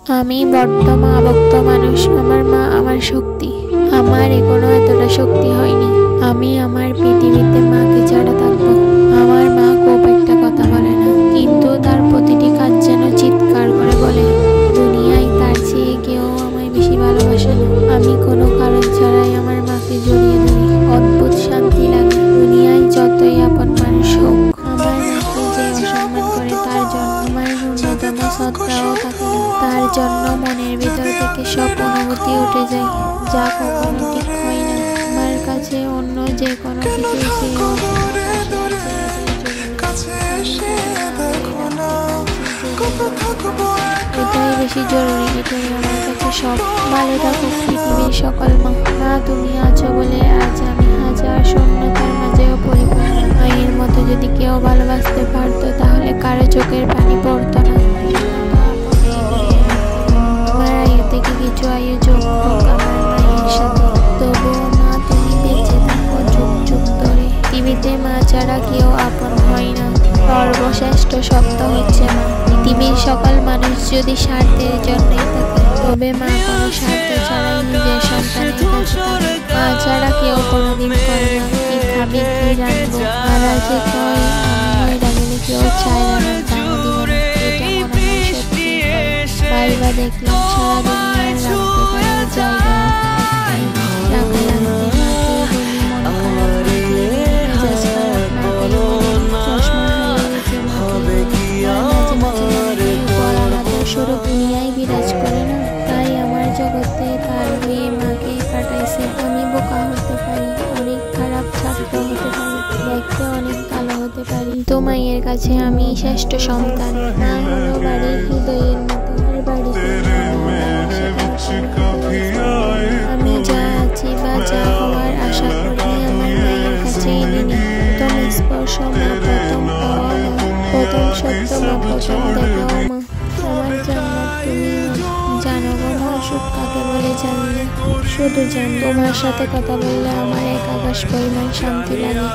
আমি বড্ড মা ভক্ত মানুষ। আমার মা আমার শক্তি। আমার এখনো এতটা শক্তি হয়নি আমি আমার পৃথিবীতে মাকে ছাড়া থাকবো। আমার মা খুব একটা কথা বলে না, কিন্তু তার প্রতিটি কাজ যেন চিৎকার করে বলে, দুনিয়ায় তার চেয়ে কেউ আমায় বেশি ভালোবাসে না। আমি কোনো কারণ ছাড়াই আমার মাকে জড়িয়ে ধরি। অদ্ভুত শান্তি লাগে। দুনিয়ায় যতই আপন মানুষ হোক, আমার মাকে যে অসম্মান করে তার জন্য আমার ন্যূনতম শ্রদ্ধাও থাকে না। তার জন্য মনের ভিতর থেকে সব অনুভূতি উঠে যায়, যা কখনো ঠিক হয় না। আমার কাছে অন্য যে কোনো কিছু চেয়েও এটাই বেশি জরুরি। এটাই আমার কাছে সব। ভালো থাকুক পৃথিবীর সকল মা। মা তুমি আছো বলে আজ আমি হাজার শূন্যতার মাঝেও পরিপূর্ণ। মায়ের মতো যদি কেউ ভালোবাসতে পারতো, তাহলে কারো চোখের পানি পড়তো না। আমার আয়ু থেকে কিছু আয়ু যোগ হোক আমার মায়ের সাথে, তবুও মা তুমি বেঁচে থাকো যুগ যুগ ধরে। পৃথিবীতে মা ছাড়া কেউ আপন হয় না। সর্বশ্রেষ্ঠ সত্য হচ্ছে মা। পৃথিবীর সকল মানুষ যদি স্বার্থের জন্যই থাকে, তবে মা কোনো স্বার্থ ছাড়াই নিজের সন্তানের কাছে থাকে। মা ছাড়া কেউ কোনোদিন করে না। কি খাবি কি রাখবো, মারা যে কয় আমি মরে গেলে কেউ চায় না দাম দিব না। এটা মনে হয় সত্যি। বাইবা দেখলাম সারা দুনিয়ার রাখতে পারার জায়গা রাখা লাগতে মাকে বলি মন খারাপ, মেজাজ খারাপ, মাকে বলি চশমা হারিয়েছে, মাকে পরাঘাতের স্বরূপ দুনিয়ায় বিরাজ করে না। তাই আমার জগতে তার হয়ে মাকে কাটাইছে। আমি বোকা হতে পারি, অনেক খারাপ ছাত্র হতে পারি, দেখতে অনেক কালো হতে পারি, কিন্তু মায়ের কাছে আমি শ্রেষ্ঠ সন্তান। মা হলো বাড়ির হৃদয়ের মতো, আর বাড়িতে আমি যা আছি বা যা হওয়ার আশা করি আমার মায়ের কাছেই ঋণী। প্রথম স্পর্শ মা, প্রথম পাওয়া মা, প্রথম সত্য মা, প্রথম দেখাও মা। আমার জান্নাত তুমি জানো গো মা, সুখ কাকে বলে জানি না, শুধু জানি তোমার সাথে কথা বললে আমার এক আকাশ পরিমাণ শান্তি লাগে।